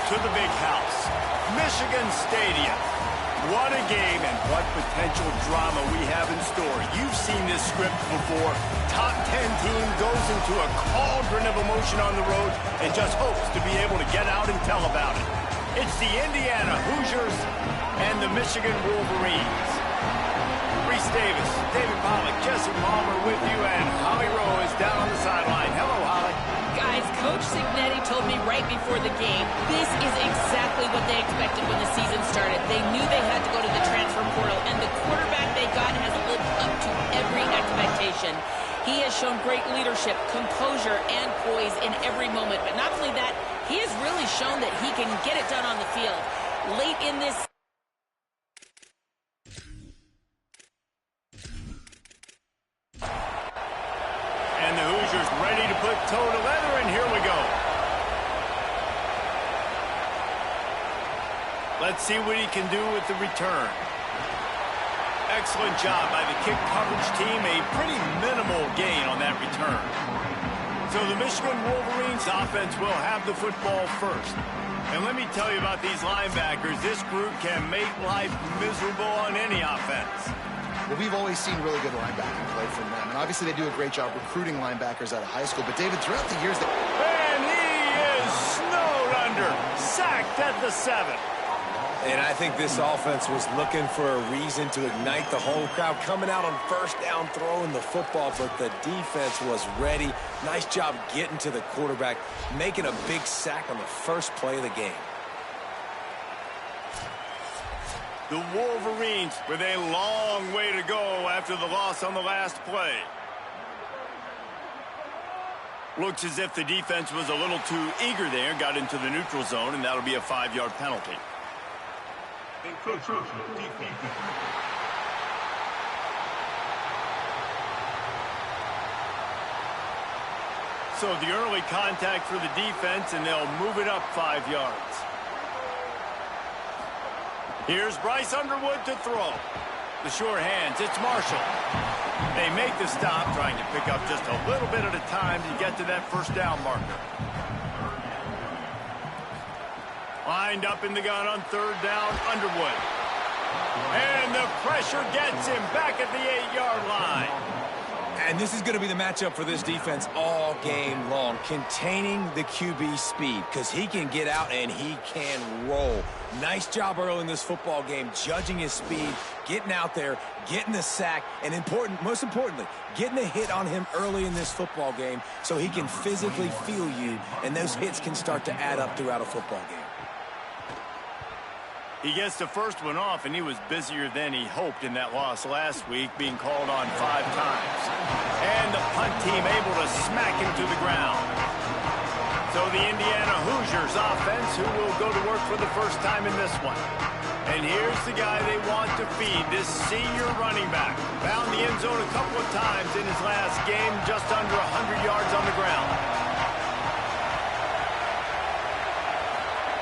to the big house, Michigan Stadium. What a game and what potential drama we have in store. You've seen this script before. Top 10 team goes into a cauldron of emotion on the road and just hopes to be able to get out and tell about it. It's the Indiana Hoosiers and the Michigan Wolverines. Reese Davis, David Pollack, Jesse Palmer with you, and Holly Rowe is down on the sideline. Hello, Holly. Guys, Coach Cignetti told me right before the game, this is exactly what they expected when the season started. They knew they had to go to the transfer portal, and the quarterback they got has lived up to every expectation. He has shown great leadership, composure, and poise in every moment. But not only that, he has really shown that he can get it done on the field. Late in this and the Hoosiers ready to put toe to leather, and here we go. Let's see what he can do with the return. Excellent job by the kick coverage team. A pretty minimal gain on that return. So the Michigan Wolverines offense will have the football first. And let me tell you about these linebackers. This group can make life miserable on any offense. Well, we've always seen really good linebacking play from them. And obviously they do a great job recruiting linebackers out of high school. But, David, throughout the years... And he is snowed under. Sacked at the 7. And I think this offense was looking for a reason to ignite the home crowd, coming out on first down, throwing the football, but the defense was ready. Nice job getting to the quarterback, making a big sack on the first play of the game. The Wolverines with a long way to go after the loss on the last play. Looks as if the defense was a little too eager there, got into the neutral zone, and that'll be a 5-yard penalty. So the early contact for the defense, and they'll move it up 5 yards. Here's Bryce Underwood to throw. The sure hands, it's Marshall. They make the stop, trying to pick up just a little bit at a time to get to that first down marker. Lined up in the gun on third down, Underwood. And the pressure gets him back at the 8-yard line. And this is going to be the matchup for this defense all game long, containing the QB speed, because he can get out and he can roll. Nice job early in this football game, judging his speed, getting out there, getting the sack, and most importantly, getting a hit on him early in this football game so he can physically feel you, and those hits can start to add up throughout a football game. He gets the first one off, and he was busier than he hoped in that loss last week, being called on 5 times. And the punt team able to smack him to the ground. So the Indiana Hoosiers offense, who will go to work for the first time in this one. And here's the guy they want to feed, this senior running back. Found the end zone a couple of times in his last game, just under 100 yards on the ground.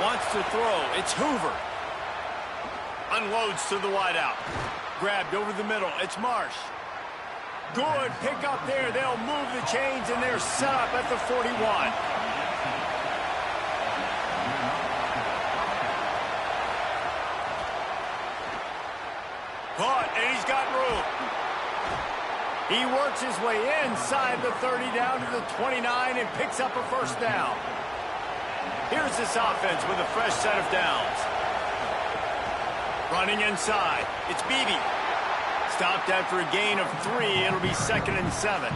Wants to throw, it's Hoover. Unloads to the wideout. Grabbed over the middle. It's Marsh. Good pick up there. They'll move the chains, and they're set up at the 41. Caught, and he's got room. He works his way inside the 30 down to the 29 and picks up a first down. Here's this offense with a fresh set of downs. Running inside. It's Beebe. Stopped after a gain of 3. It'll be 2nd and 7.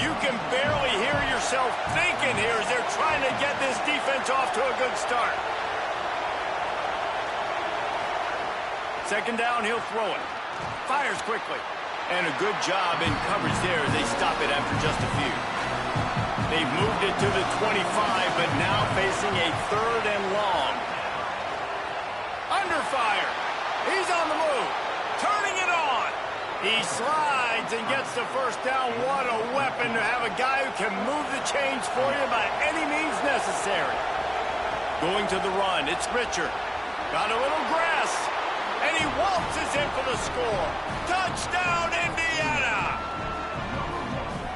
You can barely hear yourself thinking here as they're trying to get this defense off to a good start. 2nd down, he'll throw it. Fires quickly. And a good job in coverage there as they stop it after just a few. They've moved it to the 25, but now facing a 3rd and long. Under fire. He's on the move. Turning it on. He slides and gets the first down. What a weapon to have a guy who can move the chains for you by any means necessary. Going to the run. It's Richard. Got a little grass. And he waltzes in for the score. Touchdown, Indiana.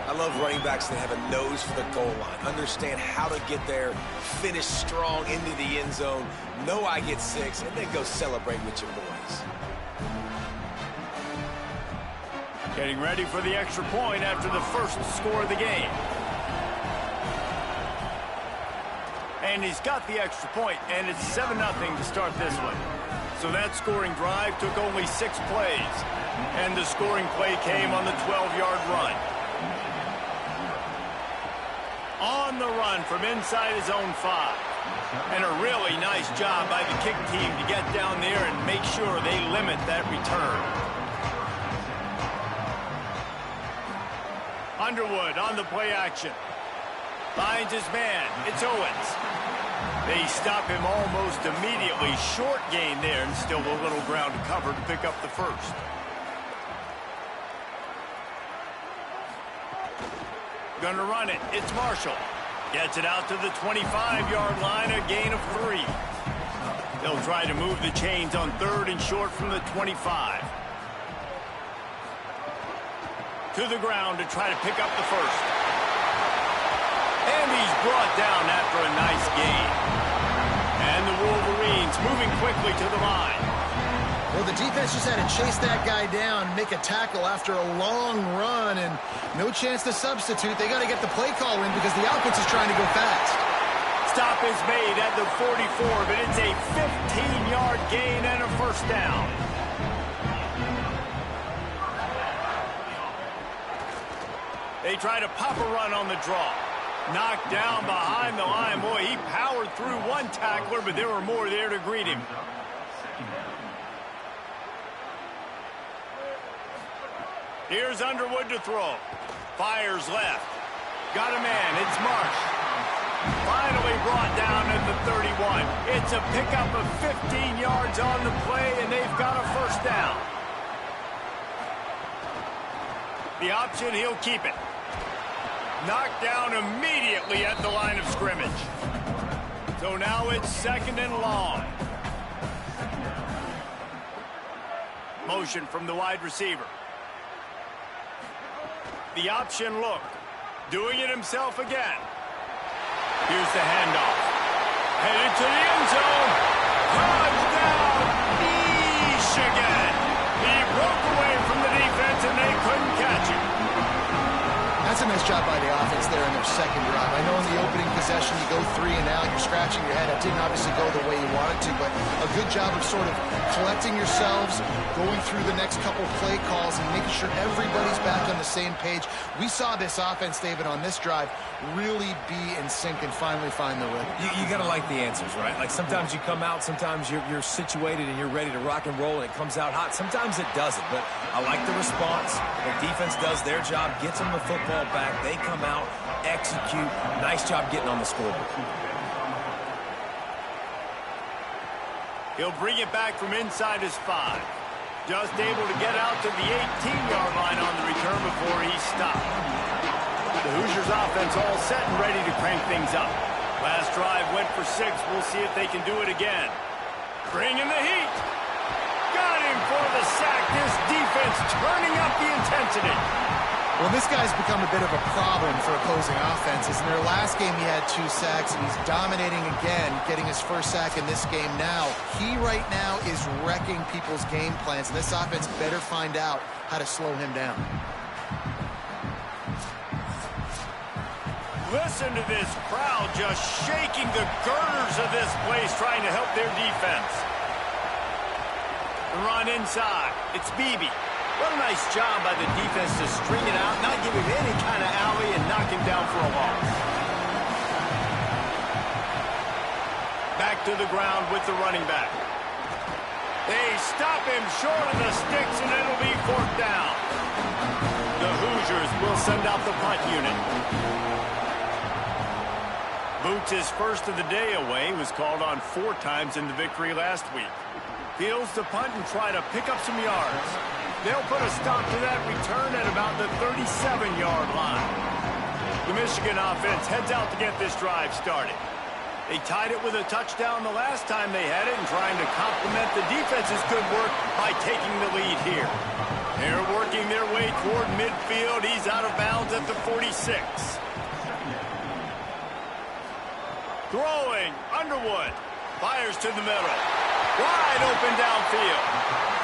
I love running backs that have a nose for the goal line. Understand how to get there, finish strong into the end zone, know I get 6, and then go celebrate with your boys. Getting ready for the extra point after the first score of the game. And he's got the extra point, and it's 7-0 to start this one. So that scoring drive took only 6 plays, and the scoring play came on the 12-yard run. On the run from inside his own 5. And a really nice job by the kick team to get down there and make sure they limit that return. Underwood on the play action. Finds his man. It's Owens. They stop him almost immediately. Short gain there, and still a little ground to cover to pick up the first. Gonna run it. It's Marshall. Gets it out to the 25-yard line, a gain of 3. They'll try to move the chains on 3rd and short from the 25. To the ground to try to pick up the first. And he's brought down after a nice gain. And the Wolverines moving quickly to the line. Well, the defense just had to chase that guy down, make a tackle after a long run, and no chance to substitute. They got to get the play call in because the offense is trying to go fast. Stop is made at the 44, but it's a 15-yard gain and a first down. They try to pop a run on the draw. Knocked down behind the line. Boy, he powered through one tackler, but there were more there to greet him. Here's Underwood to throw. Fires left. Got a man. It's Marsh. Finally brought down at the 31. It's a pickup of 15 yards on the play, and they've got a first down. The option, he'll keep it. Knocked down immediately at the line of scrimmage. So now it's 2nd and long. Motion from the wide receiver. The option look. Doing it himself again. Here's the handoff. Headed to the end zone. Touchdown, Michigan. He broke away from the defense and they couldn't catch him. That's a nice job by the offense there in their second drive. I know in the opening possession you go 3 and out, you're scratching your head. It didn't obviously go the way you wanted to, but a good job of sort of collecting yourselves, going through the next couple play calls and making sure everybody's back on the same page. We saw this offense, David, on this drive really be in sync and finally find the rhythm. You got to like the answers, right? Like sometimes you come out, sometimes you're situated and you're ready to rock and roll and it comes out hot. Sometimes it doesn't, but I like the response. The defense does their job, gets them the football back. They come out, execute. Nice job getting on the scoreboard. He'll bring it back from inside his 5. Just able to get out to the 18-yard line on the return before he stopped. The Hoosiers offense all set and ready to crank things up. Last drive went for 6. We'll see if they can do it again. Bring in the heat. Got him for the sack. This defense turning up the intensity. Well, this guy's become a bit of a problem for opposing offenses. In their last game, he had 2 sacks, and he's dominating again, getting his first sack in this game now. He right now is wrecking people's game plans, and this offense better find out how to slow him down. Listen to this crowd just shaking the girders of this place, trying to help their defense. The run inside. It's Beebe. What a nice job by the defense to string it out, not give him any kind of alley, and knock him down for a loss. Back to the ground with the running back. They stop him short of the sticks, and it'll be 4th down. The Hoosiers will send out the punt unit. Boots' first of the day away was called on 4 times in the victory last week. Fields to punt and try to pick up some yards. They'll put a stop to that return at about the 37-yard line. The Michigan offense heads out to get this drive started. They tied it with a touchdown the last time they had it and trying to complement the defense's good work by taking the lead here. They're working their way way toward midfield. He's out of bounds at the 46. Throwing, Underwood. Fires to the middle. Wide open downfield.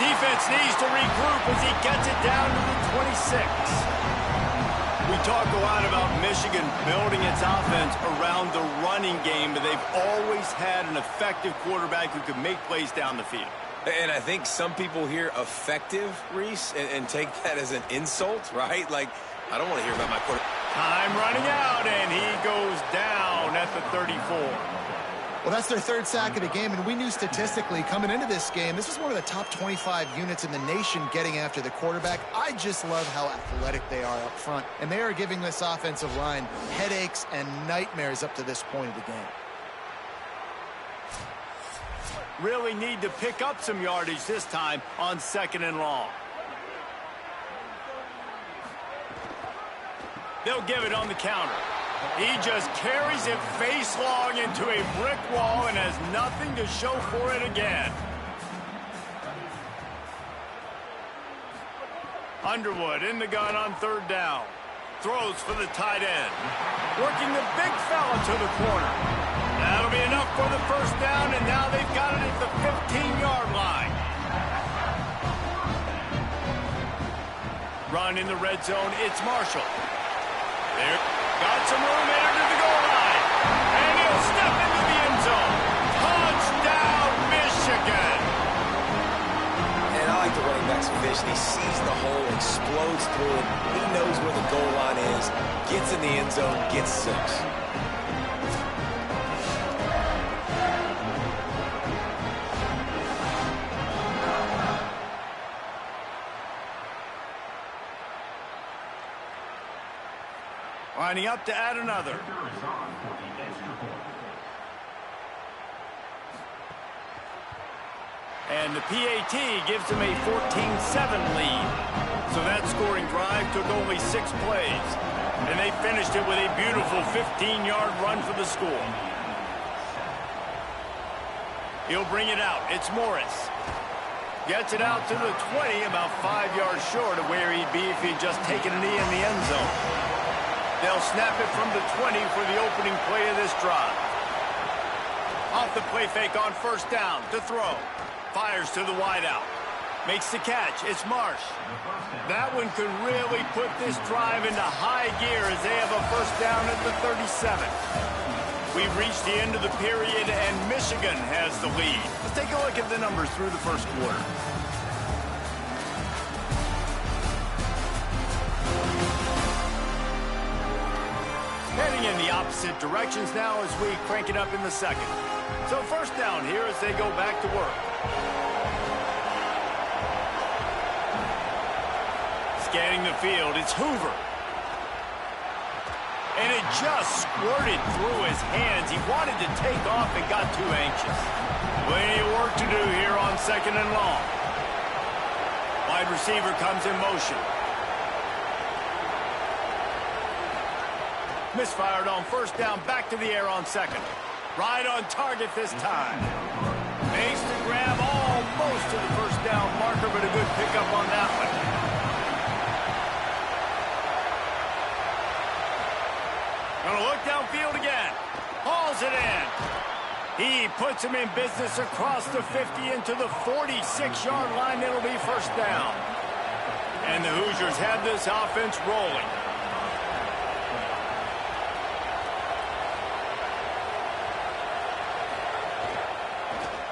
Defense needs to regroup as he gets it down to the 26. We talk a lot about Michigan building its offense around the running game, but they've always had an effective quarterback who can make plays down the field. And I think some people hear effective, Reese, and take that as an insult, right? Like, I don't want to hear about my quarterback. Time running out, and he goes down at the 34. Well, that's their third sack of the game, and we knew statistically coming into this game, this was one of the top 25 units in the nation getting after the quarterback. I just love how athletic they are up front, and they are giving this offensive line headaches and nightmares up to this point of the game. Really need to pick up some yardage this time on 2nd and long. They'll give it on the counter. He just carries it face long into a brick wall and has nothing to show for it again. Underwood in the gun on 3rd down. Throws for the tight end. Working the big fella to the corner. That'll be enough for the 1st down, and now they've got it at the 15-yard line. Run in the red zone. It's Marshall. There. Got some room into the goal line. And he'll step into the end zone. Touchdown, Michigan. And I like the running back's vision. He sees the hole, explodes through it. He knows where the goal line is. Gets in the end zone, gets 6. Lining up to add another. And the PAT gives them a 14-7 lead. So that scoring drive took only 6 plays. And they finished it with a beautiful 15-yard run for the score. He'll bring it out. It's Morris. Gets it out to the 20, about 5 yards short of where he'd be if he'd just taken a knee in the end zone. They'll snap it from the 20 for the opening play of this drive. Off the play fake on 1st down to throw. Fires to the wideout. Makes the catch. It's Marsh. That one could really put this drive into high gear as they have a 1st down at the 37. We've reached the end of the period, and Michigan has the lead. Let's take a look at the numbers through the 1st quarter. Heading in the opposite directions now as we crank it up in the 2nd. So 1st down here as they go back to work. Scanning the field, it's Hoover. And it just squirted through his hands. He wanted to take off and got too anxious. Plenty of work to do here on 2nd and long. Wide receiver comes in motion. Misfired on 1st down, back to the air on 2nd. Right on target this time. Makes the grab almost to the 1st down marker, but a good pickup on that one. Gonna look downfield again. Hauls it in. He puts him in business across the 50 into the 46-yard line. It'll be 1st down. And the Hoosiers have this offense rolling.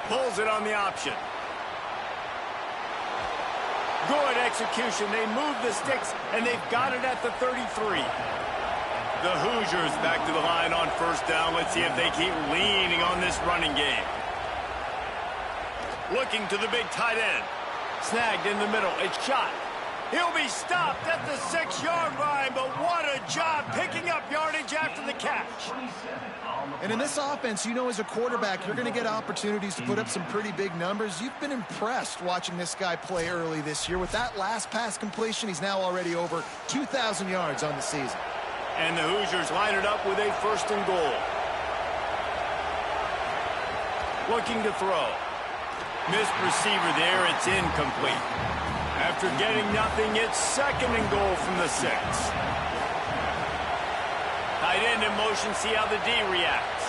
Pulls it on the option. Good execution. They move the sticks, and they've got it at the 33. The Hoosiers back to the line on 1st down. Let's see if they keep leaning on this running game. Looking to the big tight end. Snagged in the middle. It's shot. He'll be stopped at the 6-yard line, but what a job picking up yardage after the catch. And in this offense, you know, as a quarterback, you're going to get opportunities to put up some pretty big numbers. You've been impressed watching this guy play early this year. With that last pass completion, he's now already over 2,000 yards on the season. And the Hoosiers line it up with a 1st and goal. Looking to throw. Missed receiver there. It's incomplete. After getting nothing, it's 2nd and goal from the 6. Tight end in motion, see how the D reacts.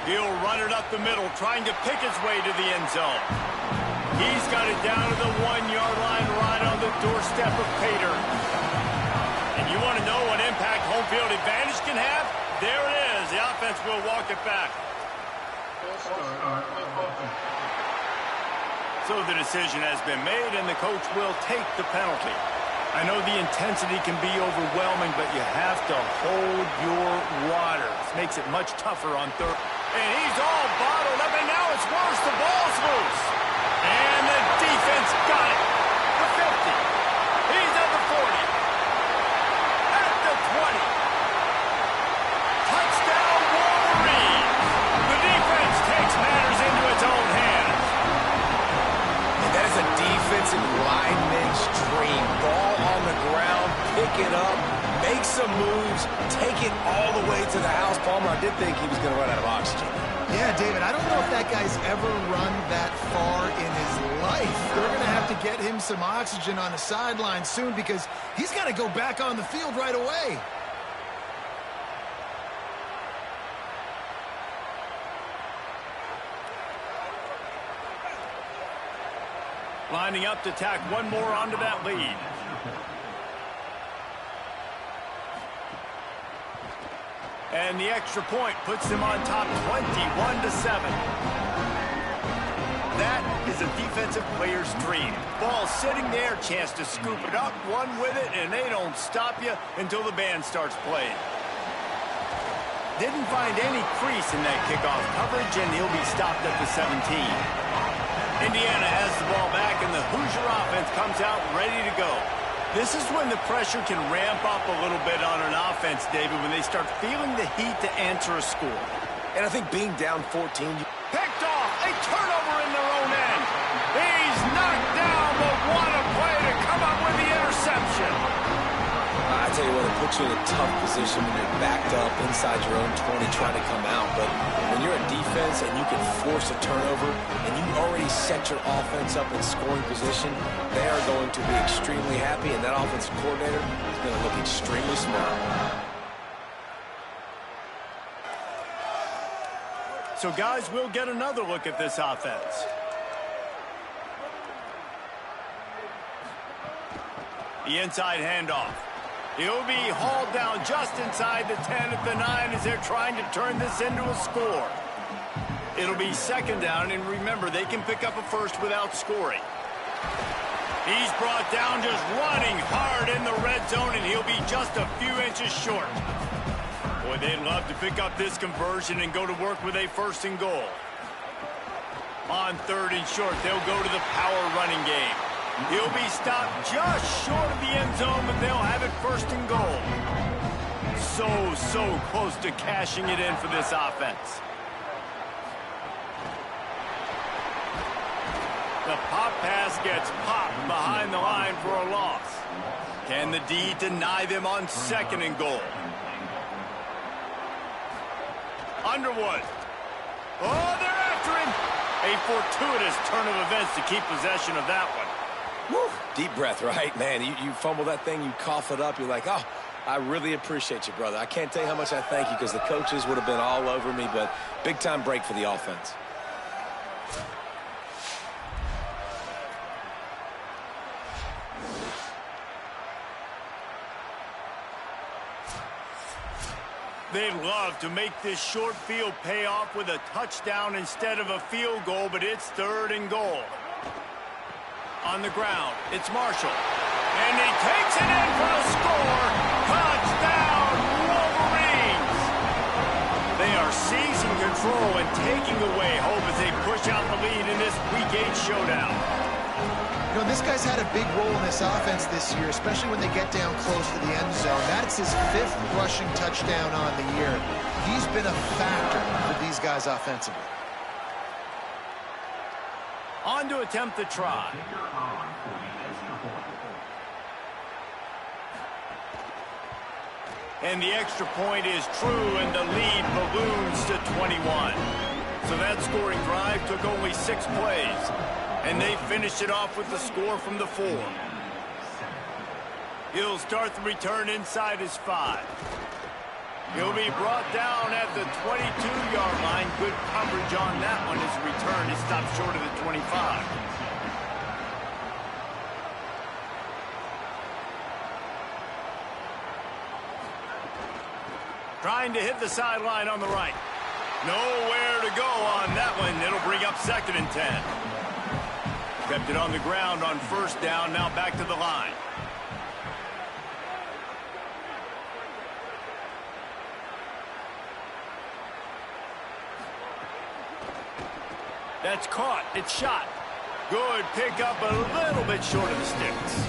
He'll run it up the middle, trying to pick his way to the end zone. He's got it down to the 1-yard line, right on the doorstep of Pater. And you want to know what impact home field advantage can have? There it is. The offense will walk it back. So the decision has been made, and the coach will take the penalty. I know the intensity can be overwhelming, but you have to hold your water. This makes it much tougher on 3rd. And he's all bottled up, and now it's worse. The ball's loose. And the defense got it. The 50. He's at the 40. At the 20. Touchdown, Wolverines. The defense takes matters into its own hands. And that is a defensive lineman's dream. Ball on the ground, pick it up, make some moves, take it all the way to the house. Palmer, I did think he was going to run out of oxygen. Yeah, David, I don't know if that guy's ever run that far in his life. They're going to have to get him some oxygen on the sideline soon because he's got to go back on the field right away. Lining up to tack one more onto that lead. And the extra point puts them on top 21-7. That is a defensive player's dream. Ball sitting there, chance to scoop it up, run with it, and they don't stop you until the band starts playing. Didn't find any crease in that kickoff coverage, and he'll be stopped at the 17. Indiana has the ball back, and the Hoosier offense comes out ready to go. This is when the pressure can ramp up a little bit on an offense, David, when they start feeling the heat to answer a score. And I think being down 14... Picked off, a turnover in their own end. He's knocked down, but what a play to come up with the interception. I tell you what, it puts you in a tough position when you're backed up inside your own 20 trying to come out. But when you're a defense and you can force a turnover and you already set your offense up in scoring position, they are going to be extremely happy, and that offensive coordinator is going to look extremely smart. So, guys, we'll get another look at this offense. The inside handoff. He'll be hauled down just inside the 10 at the 9 as they're trying to turn this into a score. It'll be 2nd down, and remember, they can pick up a first without scoring. He's brought down just running hard in the red zone, and he'll be just a few inches short. Boy, they'd love to pick up this conversion and go to work with a 1st and goal. On 3rd and short, they'll go to the power running game. He'll be stopped just short of the end zone, but they'll have it 1st and goal. So close to cashing it in for this offense. The pop pass gets popped behind the line for a loss. Can the D deny them on 2nd and goal? Underwood. Oh, they're after him. A fortuitous turn of events to keep possession of that one. Woo. Deep breath, right? Man, you fumble that thing, you cough it up, you're like, oh, I really appreciate you, brother. I can't tell you how much I thank you because the coaches would have been all over me, but big-time break for the offense. They'd love to make this short field pay off with a touchdown instead of a field goal, but it's 3rd and goal. On the ground, it's Marshall. And he takes it in for the score. Touchdown, Wolverines! They are seizing control and taking away hope as they push out the lead in this Week 8 showdown. You know, this guy's had a big role in this offense this year, especially when they get down close to the end zone. That's his 5th rushing touchdown on the year. He's been a factor for these guys offensively. On to attempt the try. And the extra point is true, and the lead balloons to 21. So that scoring drive took only 6 plays. And they finished it off with the score from the 4. He'll start the return inside his 5. He'll be brought down at the 22-yard line. Good coverage on that one. His return is stopped short of the 25. Trying to hit the sideline on the right. Nowhere to go on that one. It'll bring up 2nd and 10. Kept it on the ground on 1st down. Now back to the line. That's caught. It's shot. Good pickup, a little bit short of the sticks.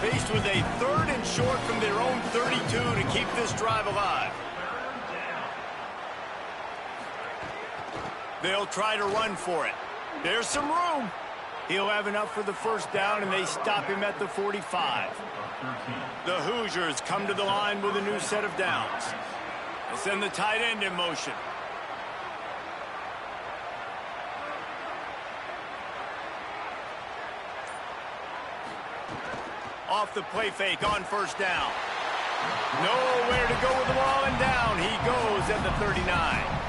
Faced with a 3rd and short from their own 32 to keep this drive alive. They'll try to run for it. There's some room. He'll have enough for the 1st down, and they stop him at the 45. The Hoosiers come to the line with a new set of downs. They send the tight end in motion. Off the play fake on 1st down. Nowhere to go with the ball, and down he goes at the 39.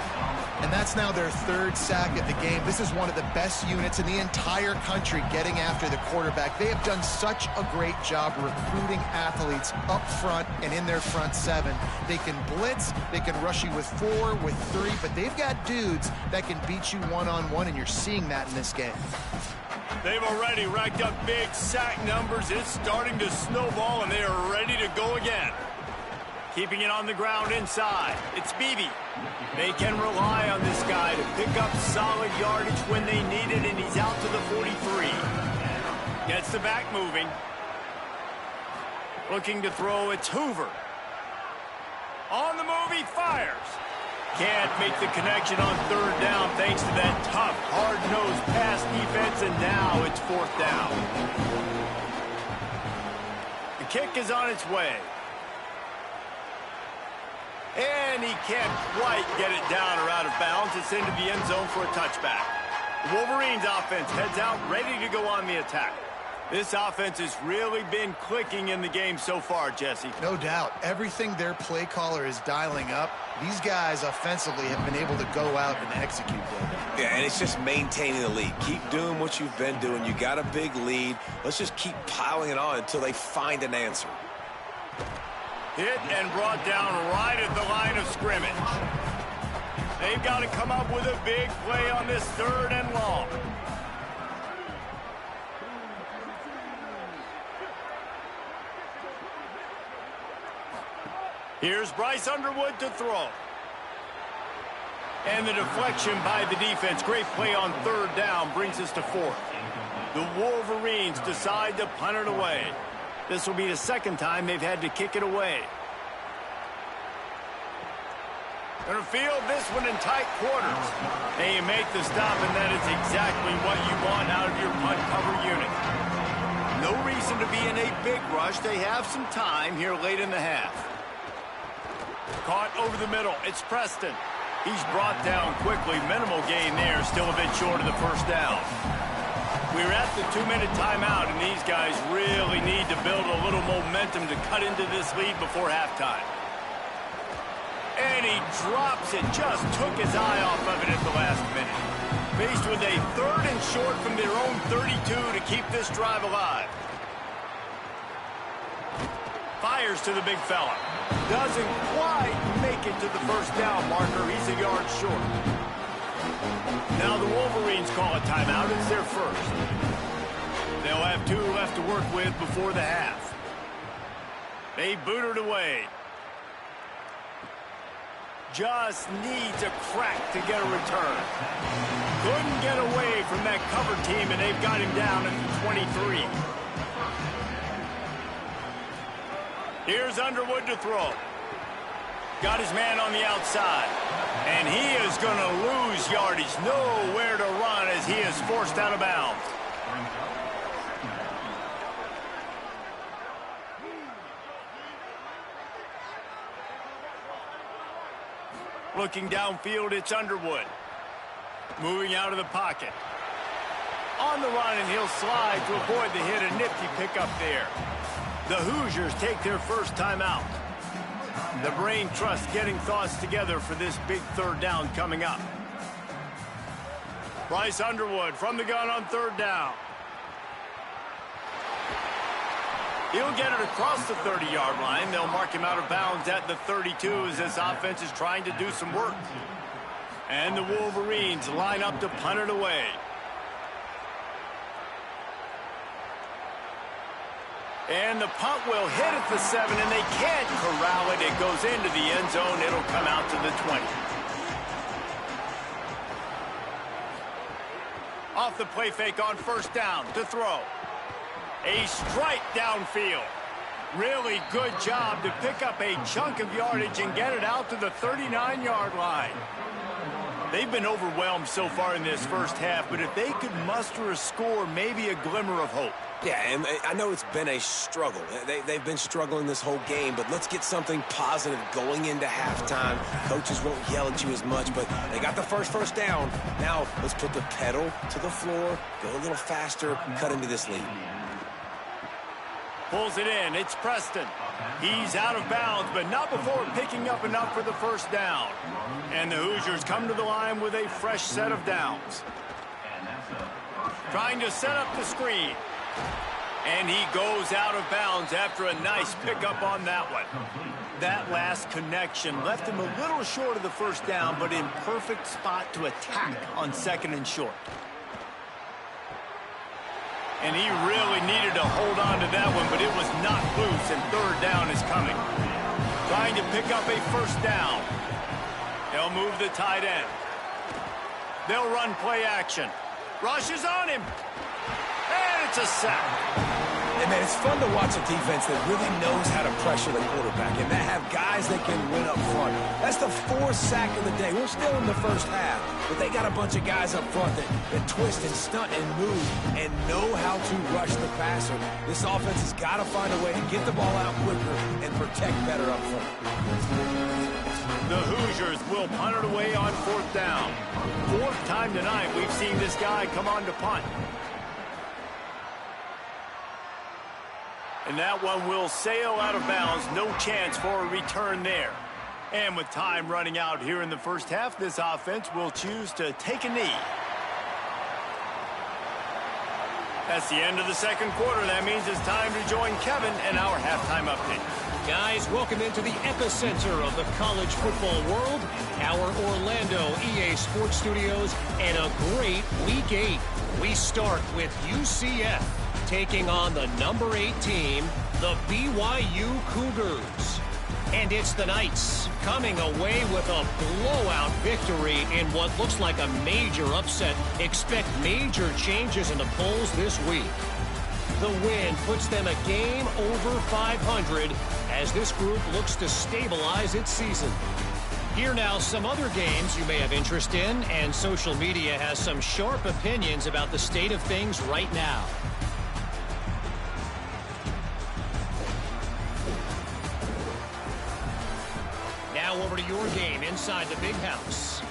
And that's now their 3rd sack of the game. This is one of the best units in the entire country getting after the quarterback. They have done such a great job recruiting athletes up front and in their front 7. They can blitz, they can rush you with 4, with 3, but they've got dudes that can beat you one-on-one, and you're seeing that in this game. They've already racked up big sack numbers. It's starting to snowball, and they are ready to go again. Keeping it on the ground inside. It's Beebe. They can rely on this guy to pick up solid yardage when they need it, and he's out to the 43. Gets the back moving. Looking to throw, it's Hoover. On the move, he fires. Can't make the connection on 3rd down thanks to that tough, hard-nosed pass defense, and now it's 4th down. The kick is on its way. And he can't quite get it down or out of bounds. It's into the end zone for a touchback. The Wolverines offense heads out, ready to go on the attack. This offense has really been clicking in the game so far, Jesse. No doubt. Everything their play caller is dialing up, these guys offensively have been able to go out and execute them. Yeah, and it's just maintaining the lead. Keep doing what you've been doing. You got a big lead. Let's just keep piling it on until they find an answer. Hit and brought down right at the line of scrimmage. They've got to come up with a big play on this 3rd and long. Here's Bryce Underwood to throw. And the deflection by the defense. Great play on 3rd down brings us to 4th. The Wolverines decide to punt it away. This will be the 2nd time they've had to kick it away. Gonna field this one in tight quarters. And you make the stop, and that is exactly what you want out of your punt cover unit. No reason to be in a big rush. They have some time here late in the half. Caught over the middle. It's Preston. He's brought down quickly. Minimal gain there. Still a bit short of the 1st down. We're at the 2-minute timeout, and these guys really need to build a little momentum to cut into this lead before halftime. And he drops it. Just took his eye off of it at the last minute. Faced with a 3rd and short from their own 32 to keep this drive alive. Fires to the big fella. Doesn't quite make it to the 1st down marker. He's a yard short. Now the Wolverines call a timeout. It's their 1st. They'll have 2 left to work with before the half. They boot it away. Just needs a crack to get a return. Couldn't get away from that cover team, and they've got him down at the 23. Here's Underwood to throw. Got his man on the outside. And he is going to lose yardage. Nowhere to run as he is forced out of bounds. Looking downfield, it's Underwood. Moving out of the pocket. On the run, and he'll slide to avoid the hit. A nifty pickup there. The Hoosiers take their first timeout. The brain trust getting thoughts together for this big third down coming up. Bryce Underwood from the gun on third down. He'll get it across the 30-yard line. They'll mark him out of bounds at the 32 as this offense is trying to do some work. And the Wolverines line up to punt it away. And the punt will hit at the 7, and they can't corral it. It goes into the end zone. It'll come out to the 20. Off the play fake on first down to throw. A strike downfield. Really good job to pick up a chunk of yardage and get it out to the 39-yard line. They've been overwhelmed so far in this first half, but if they could muster a score, maybe a glimmer of hope. Yeah, and I know it's been a struggle. They've been struggling this whole game, but let's get something positive going into halftime. Coaches won't yell at you as much, but they got the first down. Now let's put the pedal to the floor, go a little faster, cut into this lead. Pulls it in. It's Preston. He's out of bounds, but not before picking up enough for the first down. And the Hoosiers come to the line with a fresh set of downs. Trying to set up the screen. And he goes out of bounds after a nice pickup on that one. That last connection left him a little short of the first down, but in perfect spot to attack on second and short. And he really needed to hold on to that one, but it was not loose, and third down is coming. Trying to pick up a first down. They'll move the tight end. They'll run play action. Rush is on him. And it's a sack. And, man, it's fun to watch a defense that really knows how to pressure the quarterback and that have guys that can win up front. That's the fourth sack of the day. We're still in the first half, but they got a bunch of guys up front that twist and stunt and move and know how to rush the passer. This offense has got to find a way to get the ball out quicker and protect better up front. The Hoosiers will punt it away on fourth down. Fourth time tonight we've seen this guy come on to punt. And that one will sail out of bounds. No chance for a return there. And with time running out here in the first half, this offense will choose to take a knee. That's the end of the second quarter. That means it's time to join Kevin in our halftime update. Guys, welcome into the epicenter of the college football world, our Orlando EA Sports Studios, and a great Week 8. We start with UCF taking on the number 8 team, the BYU Cougars. And it's the Knights coming away with a blowout victory in what looks like a major upset. Expect major changes in the polls this week. The win puts them a game over 500 as this group looks to stabilize its season. Here now some other games you may have interest in, and social media has some sharp opinions about the state of things right now. Now over to your game inside the big house.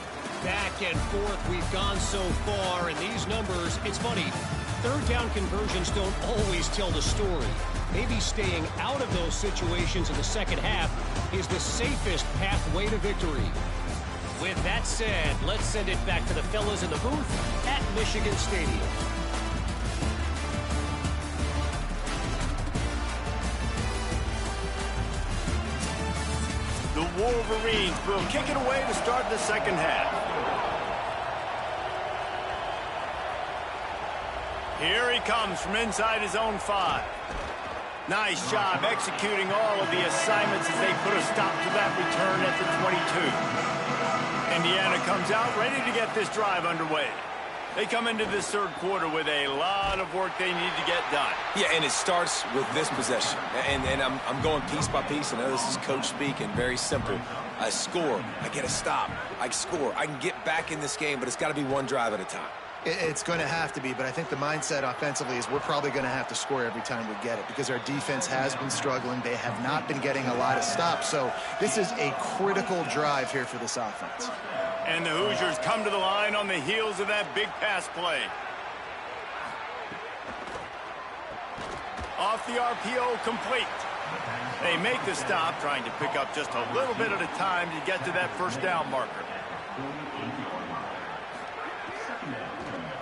Back and forth we've gone so far, and these numbers, it's funny, third down conversions don't always tell the story. Maybe staying out of those situations in the second half is the safest pathway to victory. With that said, let's send it back to the fellas in the booth at Michigan Stadium. The Wolverines will kick it away to start the second half. Here he comes from inside his own 5. Nice job executing all of the assignments as they put a stop to that return at the 22. Indiana comes out ready to get this drive underway. They come into this third quarter with a lot of work they need to get done. Yeah, and it starts with this possession. And I'm going piece by piece. I know this is coach speak and very simple. I score. I get a stop. I score. I can get back in this game, but it's got to be one drive at a time. It's going to have to be, but I think the mindset offensively is we're probably going to have to score every time we get it because our defense has been struggling. They have not been getting a lot of stops, so this is a critical drive here for this offense. And the Hoosiers come to the line on the heels of that big pass play. Off the RPO, complete. They make the stop, trying to pick up just a little bit at a time to get to that first down marker.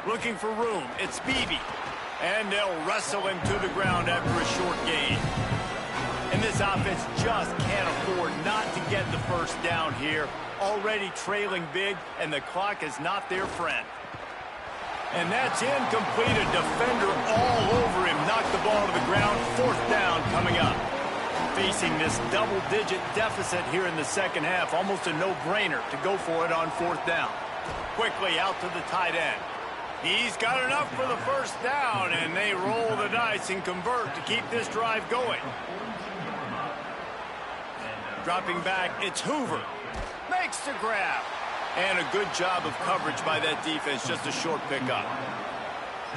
Looking for room, it's Beebe. And they'll wrestle him to the ground after a short gain. And this offense just can't afford not to get the first down here. Already trailing big, and the clock is not their friend. And that's incomplete. A defender all over him. Knocked the ball to the ground. Fourth down coming up. Facing this double-digit deficit here in the second half. Almost a no-brainer to go for it on fourth down. Quickly out to the tight end. He's got enough for the first down, and they roll the dice and convert to keep this drive going. Dropping back, it's Hoover. Makes the grab. And a good job of coverage by that defense, just a short pickup.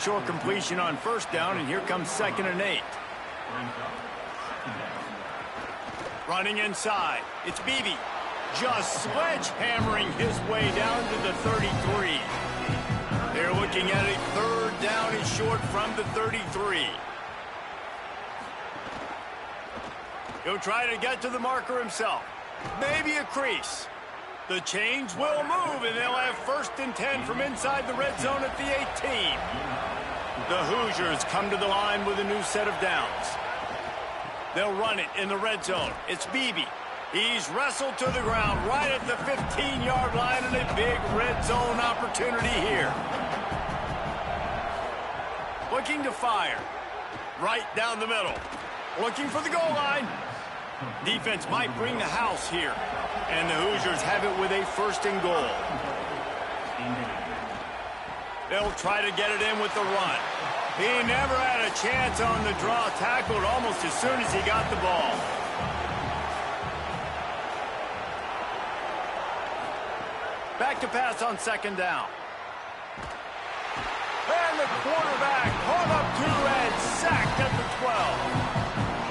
Short completion on first down, and here comes 2nd and 8. Running inside, it's Beebe. Just sledgehammering his way down to the 33. They're looking at a third down and short from the 33. He'll try to get to the marker himself. Maybe a crease. The chains will move, and they'll have 1st and 10 from inside the red zone at the 18. The Hoosiers come to the line with a new set of downs. They'll run it in the red zone. It's Beebe. He's wrestled to the ground right at the 15-yard line, and a big red zone opportunity here. Looking to fire. Right down the middle. Looking for the goal line. Defense might bring the house here. And the Hoosiers have it with a 1st and goal. They'll try to get it in with the run. He never had a chance on the draw. Tackled almost as soon as he got the ball. Back to pass on 2nd down. And the quarterback caught up to and sacked at the 12.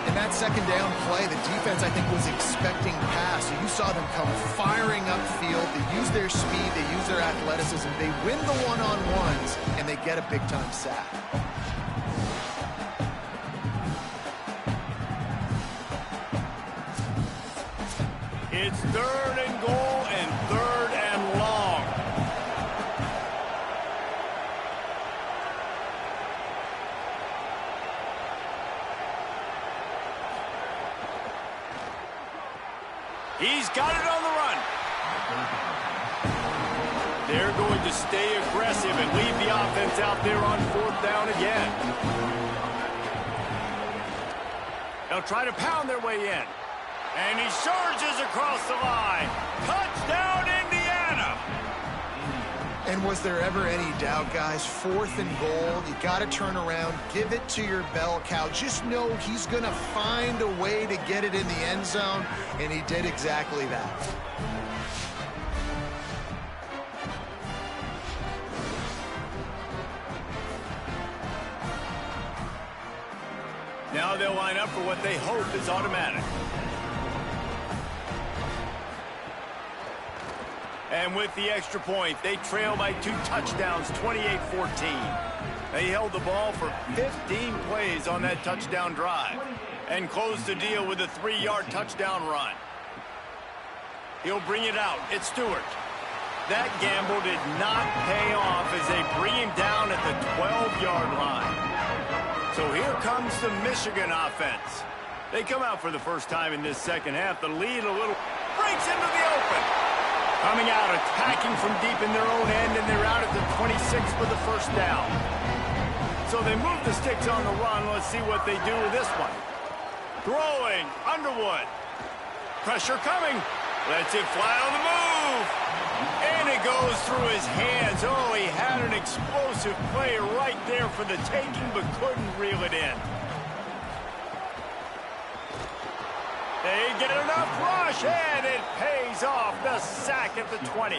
In that 2nd down play, the defense, I think, was expecting pass. So you saw them come firing upfield. They use their speed. They use their athleticism. They win the one-on-ones, and they get a big-time sack. It's 3rd and goal and 3rd and long. He's got it on the run. They're going to stay aggressive and leave the offense out there on 4th down again. They'll try to pound their way in. And he surges across the line. Touchdown, Indiana! And was there ever any doubt, guys? 4th and goal. You got to turn around. Give it to your bell cow. Just know he's going to find a way to get it in the end zone, and he did exactly that. Now they'll line up for what they hope is automatic. And with the extra point, they trail by 2 touchdowns, 28-14. They held the ball for 15 plays on that touchdown drive and closed the deal with a 3-yard touchdown run. He'll bring it out. It's Stewart. That gamble did not pay off as they bring him down at the 12-yard line. So here comes the Michigan offense. They come out for the first time in this second half. The lead a little breaks into the open. Coming out, attacking from deep in their own end, and they're out at the 26 for the first down. So they move the sticks on the run. Let's see what they do with this one. Throwing, Underwood. Pressure coming. Lets it fly on the move. And it goes through his hands. Oh, he had an explosive play right there for the taking, but couldn't reel it in. They get enough rush, and it pays off. The sack at the 20.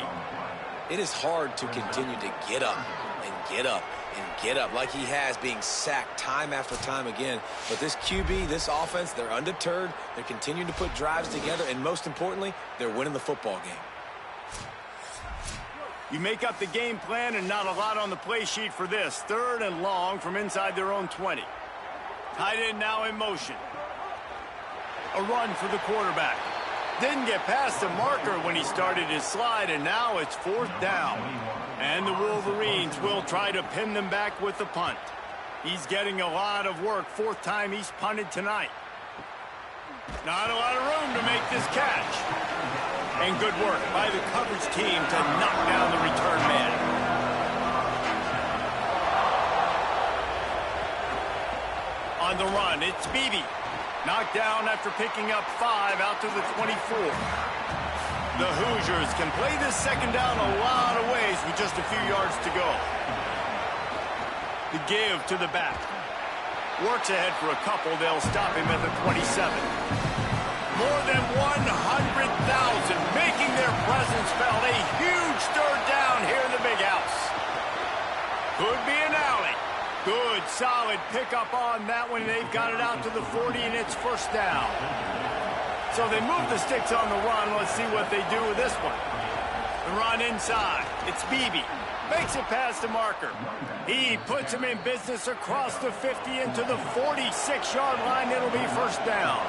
It is hard to continue to get up and get up and get up like he has, being sacked time after time again. But this QB, this offense, they're undeterred. They're continuing to put drives together, and most importantly, they're winning the football game. You make up the game plan and not a lot on the play sheet for this. 3rd and long from inside their own 20. Tight end now in motion. A run for the quarterback. Didn't get past the marker when he started his slide, and now it's 4th down. And the Wolverines will try to pin them back with the punt. He's getting a lot of work. 4th time he's punted tonight. Not a lot of room to make this catch. And good work by the coverage team to knock down the return man. On the run, it's Beebe. Knocked down after picking up 5 out to the 24. The Hoosiers can play this second down a lot of ways with just a few yards to go. The give to the back. Works ahead for a couple. They'll stop him at the 27. More than 100,000 making their presence felt. A huge 3rd down here in the big house. Could be an alley. Good, solid pickup on that one. They've got it out to the 40, and it's 1st down. So they move the sticks on the run. Let's see what they do with this one. The run inside. It's Beebe. Makes it past the marker. He puts him in business across the 50 into the 46-yard line. It'll be 1st down.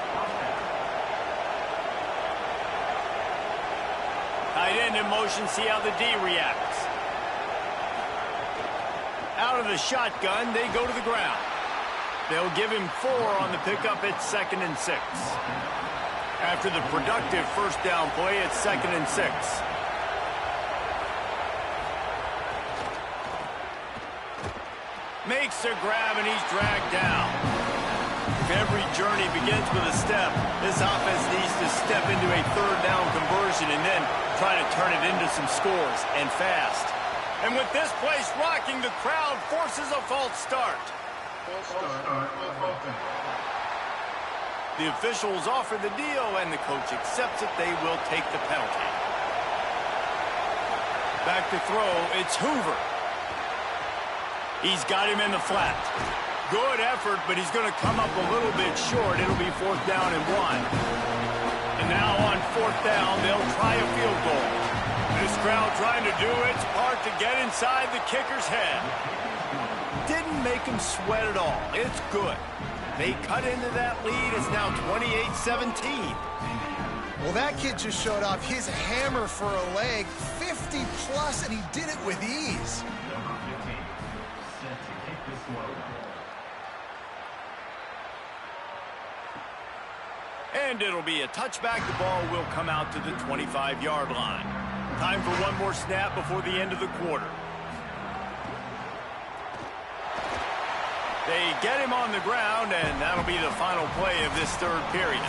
Tight end in motion. See how the D reacts. Out of the shotgun, they go to the ground. They'll give him 4 on the pickup. It's 2nd and 6. After the productive 1st down play, it's 2nd and 6. Makes a grab, and he's dragged down. If every journey begins with a step, this offense needs to step into a 3rd down conversion and then try to turn it into some scores, and fast. And with this place rocking, the crowd forces a false start. The officials offer the deal, and the coach accepts it. They will take the penalty. Back to throw, it's Hoover. He's got him in the flat. Good effort, but he's going to come up a little bit short. It'll be 4th down and 1. And now on 4th down, they'll try a field goal. This crowd trying to do its part to get inside the kicker's head. Didn't make him sweat at all. It's good. They cut into that lead. It's now 28-17. Well, that kid just showed off his hammer for a leg. 50+, and he did it with ease. And it'll be a touchback. The ball will come out to the 25-yard line. Time for one more snap before the end of the quarter. They get him on the ground, and that'll be the final play of this 3rd period.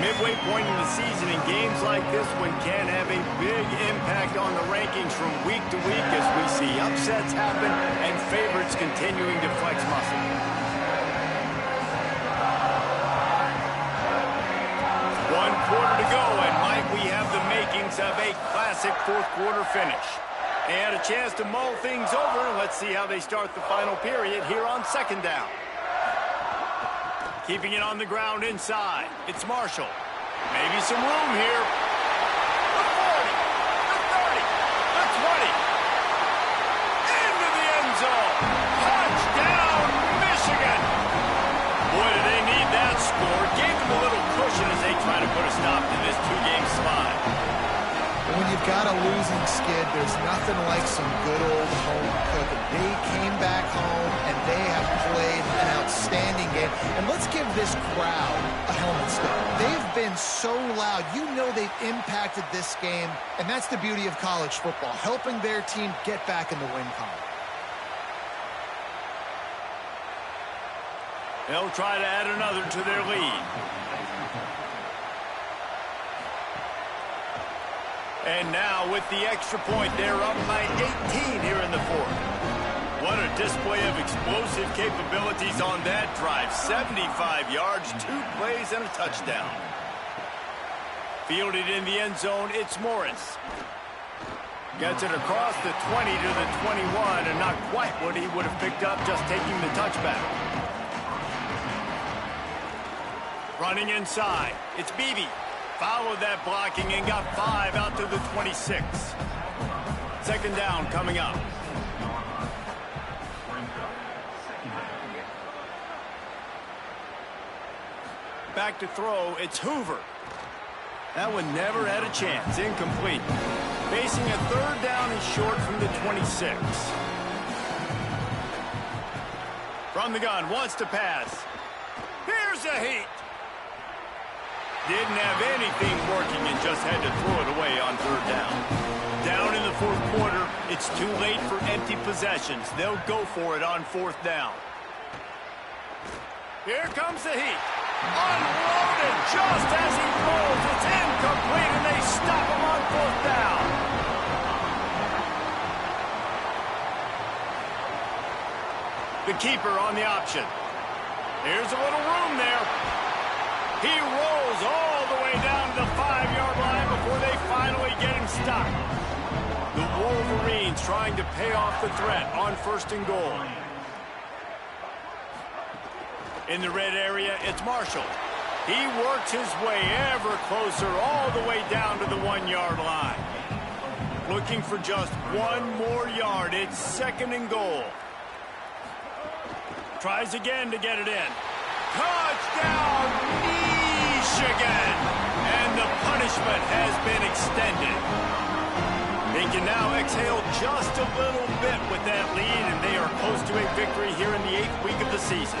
Midway point in the season, in games like this one can have a big impact on the rankings from week to week as we see upsets happen and favorites continuing to flex muscle. One quarter to go, and Mike, we have the makings of a classic 4th quarter finish. They had a chance to mull things over. Let's see how they start the final period here on 2nd down. Keeping it on the ground inside. It's Marshall. Maybe some room here. The 40, the 30, the 20. Into the end zone. Touchdown, Michigan. Boy, do they need that score. Gave them a little cushion as they try to put a stop to this 2-game slide. When you've got a losing skid, there's nothing like some good old home cooking. They came back home, and they have played an outstanding game. And let's give this crowd a helmet step. They've been so loud. You know they've impacted this game, and that's the beauty of college football, helping their team get back in the win column. They'll try to add another to their lead. And now with the extra point, they're up by 18 here in the 4th. What a display of explosive capabilities on that drive. 75 yards, 2 plays, and a touchdown. Fielded in the end zone, it's Morris. Gets it across the 20 to the 21, and not quite what he would have picked up just taking the touchback. Running inside, it's Beebe. Followed that blocking and got 5 out to the 26. 2nd down coming up. Back to throw, it's Hoover. That one never had a chance. Incomplete. Facing a third down and short from the 26. From the gun, wants to pass. Here's a heat. Didn't have anything working and just had to throw it away on third down. Down in the fourth quarter, it's too late for empty possessions. They'll go for it on fourth down. Here comes the heat. Unloaded just as he rolls. It's incomplete, and they stop him on fourth down. The keeper on the option. Here's a little room there. He rolls all the way down to the 5-yard line before they finally get him stopped. The Wolverines trying to pay off the threat on first and goal. In the red area, it's Marshall. He works his way ever closer all the way down to the 1-yard line. Looking for just one more yard. It's second and goal. Tries again to get it in. Touchdown, Michigan! And the punishment has been extended. They can now exhale just a little bit with that lead, and they are close to a victory here in the 8th week of the season.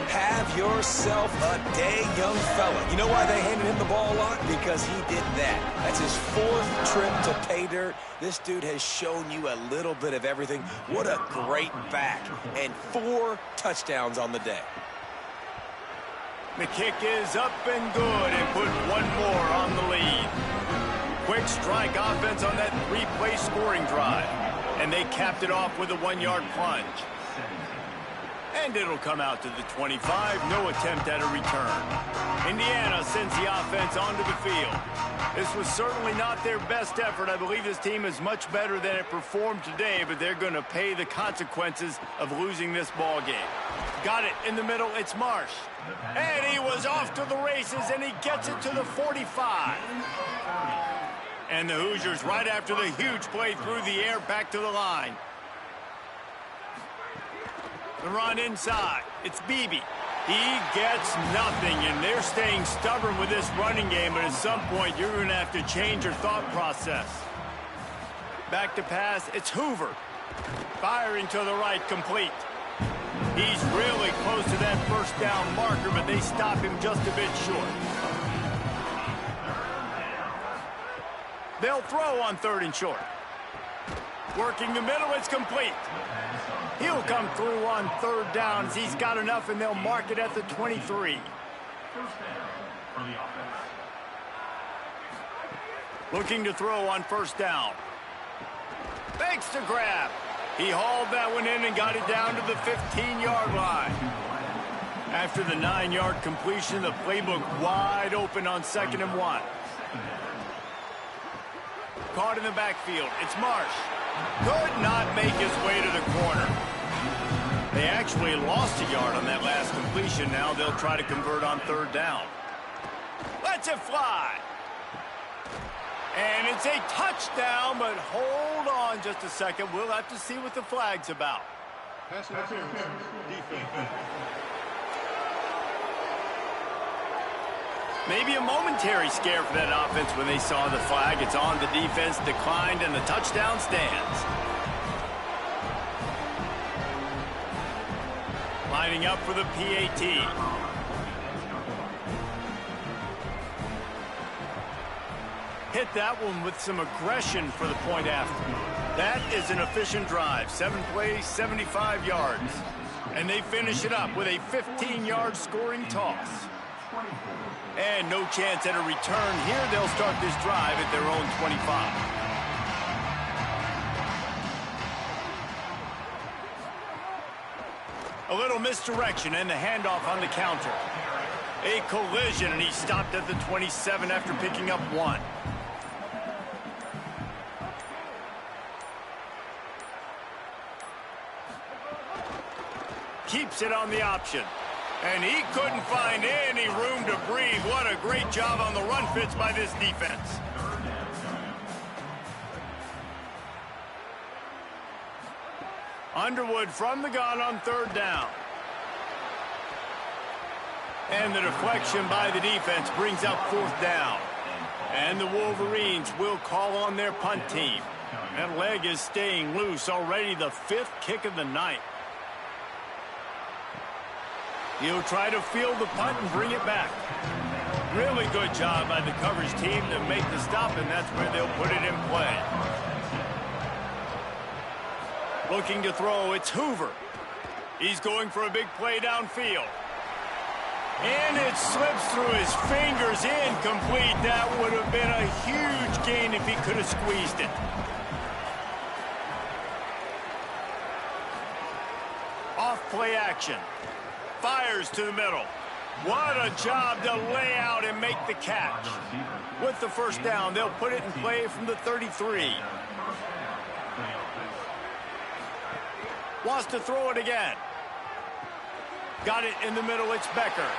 Have yourself a day, young fella. You know why they handed him the ball a lot? Because he did that. That's his 4th trip to pay dirt. This dude has shown you a little bit of everything. What a great back. And 4 touchdowns on the day. The kick is up and good and put one more on the lead. Quick strike offense on that 3-play scoring drive. And they capped it off with a 1-yard plunge. And it'll come out to the 25. No attempt at a return. Indiana sends the offense onto the field. This was certainly not their best effort. I believe this team is much better than it performed today, but they're going to pay the consequences of losing this ball game. Got it in the middle. It's Marsh. And he was off to the races, and he gets it to the 45. And the Hoosiers, right after the huge play through the air, back to the line. The run inside. It's Beebe. He gets nothing, and they're staying stubborn with this running game, but at some point, you're going to have to change your thought process. Back to pass. It's Hoover. Firing to the right, complete. He's really close to that first down marker, but they stop him just a bit short. They'll throw on 3rd and short. Working the middle, it's complete. He'll come through on 3rd down as he's got enough, and they'll mark it at the 23. Looking to throw on 1st down. Fakes to grab. He hauled that one in and got it down to the 15-yard line. After the 9-yard completion, the playbook wide open on 2nd and 1. Caught in the backfield. It's Marsh. Could not make his way to the corner. They actually lost a yard on that last completion. Now they'll try to convert on 3rd down. Lets it fly. And it's a touchdown, but hold on just a second. We'll have to see what the flag's about. Pass interference. Defense. Maybe a momentary scare for that offense when they saw the flag. It's on. The defense declined, and the touchdown stands. Lining up for the PAT. Hit that one with some aggression for the point after. That is an efficient drive. 7 plays, 75 yards. And they finish it up with a 15-yard scoring toss. And no chance at a return here. They'll start this drive at their own 25. A little misdirection and the handoff on the counter. A collision, and he stopped at the 27 after picking up 1. Keeps it on the option. And he couldn't find any room to breathe. What a great job on the run fits by this defense. Underwood from the gun on 3rd down. And the deflection by the defense brings up 4th down. And the Wolverines will call on their punt team. That leg is staying loose, already the 5th kick of the night. He'll try to field the punt and bring it back. Really good job by the coverage team to make the stop, and that's where they'll put it in play. Looking to throw, it's Hoover. He's going for a big play downfield. And it slips through his fingers, incomplete. That would have been a huge gain if he could have squeezed it. Off play action. Fires to the middle. What a job to lay out and make the catch. With the 1st down, they'll put it in play from the 33. Wants to throw it again. Got it in the middle, it's Becker.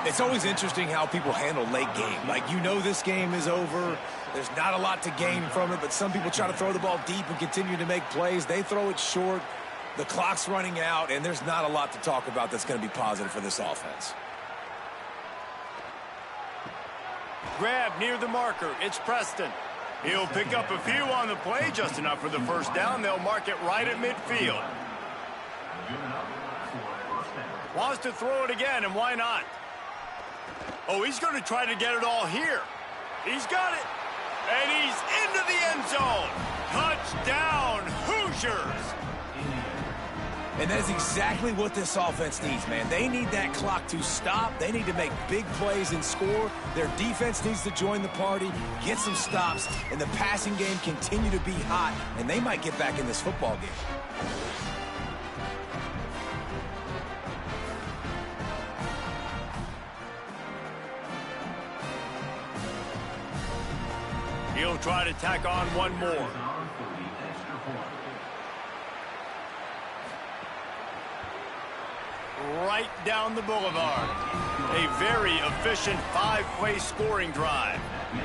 It's always interesting how people handle late game. Like, you know this game is over. There's not a lot to gain from it, but some people try to throw the ball deep and continue to make plays. They throw it short. The clock's running out, and there's not a lot to talk about that's going to be positive for this offense. Grab near the marker. It's Preston. He'll pick up a few on the play, just enough for the 1st down. They'll mark it right at midfield. Wants to throw it again, and why not? Oh, he's going to try to get it all here. He's got it. And he's into the end zone. Touchdown, Hoosiers. And that is exactly what this offense needs, man. They need that clock to stop. They need to make big plays and score. Their defense needs to join the party, get some stops, and the passing game continue to be hot, and they might get back in this football game. He'll try to tack on one more. Right down the boulevard. A very efficient 5-play scoring drive.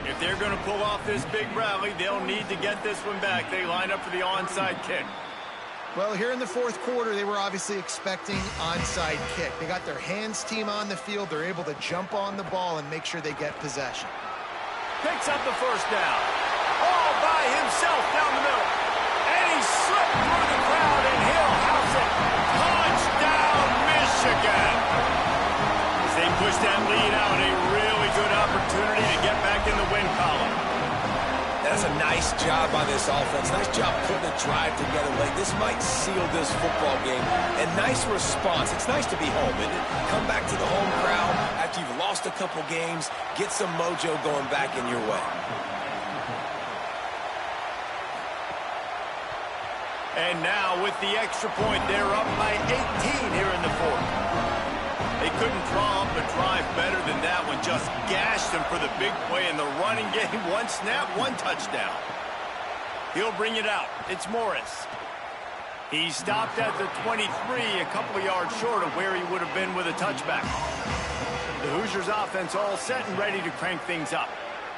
If they're going to pull off this big rally, they'll need to get this one back. They line up for the onside kick. Well, here in the 4th quarter, they were obviously expecting onside kick. They got their hands team on the field. They're able to jump on the ball and make sure they get possession. Picks up the 1st down. All by himself down the middle. And he slipped through the crowd, and he'll house it. Touchdown, Michigan. As they push that lead out, a really good opportunity to get back in the win column. That's a nice job by this offense. Nice job putting a drive together late. This might seal this football game. And nice response. It's nice to be home, isn't it? Come back to the home crowd after you've lost a couple games. Get some mojo going back in your way. And now with the extra point, they're up by 18 here in the 4th. They couldn't draw up a drive better than that one. Just gashed them for the big play in the running game. One snap, one touchdown. He'll bring it out. It's Morris. He stopped at the 23, a couple of yards short of where he would have been with a touchback. The Hoosiers offense all set and ready to crank things up.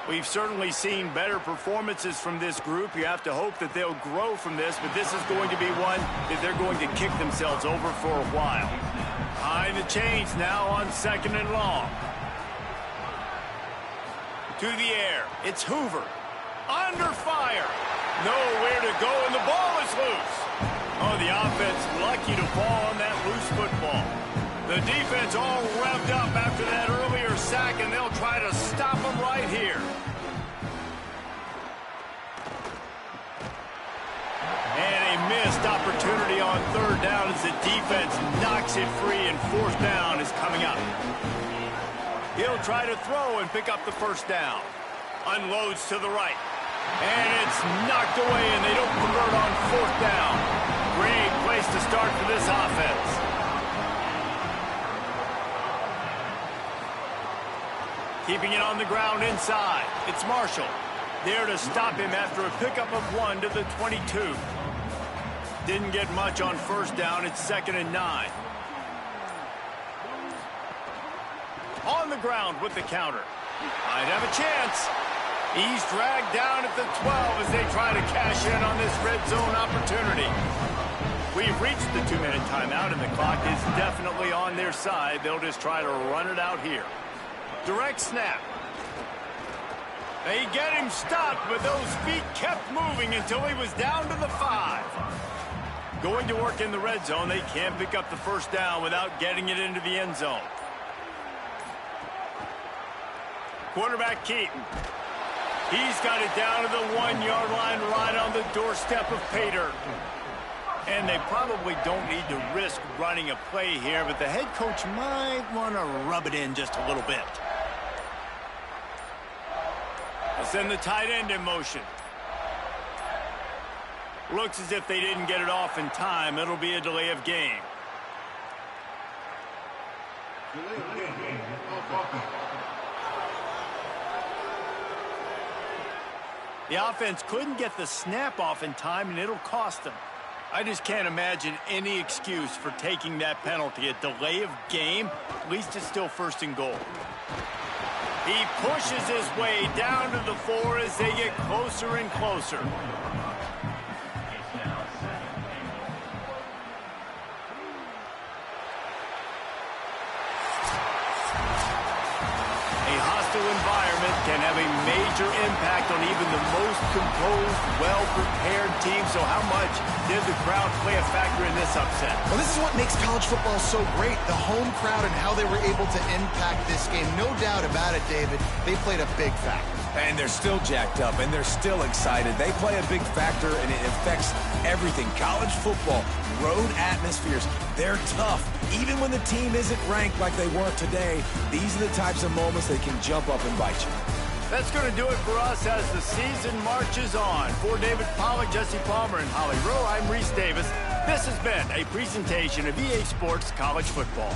We've certainly seen better performances from this group. You have to hope that they'll grow from this, but this is going to be one that they're going to kick themselves over for a while. Behind the chains now on 2nd and long. To the air. It's Hoover. Under fire. Nowhere to go, and the ball is loose. Oh, the offense lucky to fall on that loose football. The defense all revved up after that earlier sack, and they'll try to stop them right here. And a missed opportunity on 3rd down as the defense knocks it free, and 4th down is coming up. He'll try to throw and pick up the 1st down. Unloads to the right. And it's knocked away, and they don't convert on 4th down. Great place to start for this offense. Keeping it on the ground inside. It's Marshall. There to stop him after a pickup of 1 to the 22. Didn't get much on 1st down. It's 2nd and 9. On the ground with the counter. Might have a chance. He's dragged down at the 12 as they try to cash in on this red zone opportunity. We've reached the 2-minute timeout, and the clock is definitely on their side. They'll just try to run it out here. Direct snap. They get him stopped, but those feet kept moving until he was down to the 5. Going to work in the red zone, they can't pick up the first down without getting it into the end zone. Quarterback Keaton. He's got it down to the 1-yard line right on the doorstep of pay dirt. And they probably don't need to risk running a play here, but the head coach might want to rub it in just a little bit. They'll send the tight end in motion. Looks as if they didn't get it off in time. It'll be a delay of game. The offense couldn't get the snap off in time, and it'll cost them. I just can't imagine any excuse for taking that penalty. A delay of game, at least it's still first and goal. He pushes his way down to the 4 as they get closer and closer. Environment can have a major impact on even the most composed, well-prepared team. So how much did the crowd play a factor in this upset? Well, this is what makes college football so great, the home crowd and how they were able to impact this game. No doubt about it, David. They played a big factor. And they're still jacked up, and they're still excited. They play a big factor, and it affects everything. College football, road atmospheres, they're tough. Even when the team isn't ranked like they weren't today, these are the types of moments that can jump up and bite you. That's going to do it for us as the season marches on. For David Pollack, Jesse Palmer, and Holly Rowe, I'm Reese Davis. This has been a presentation of EA Sports College Football.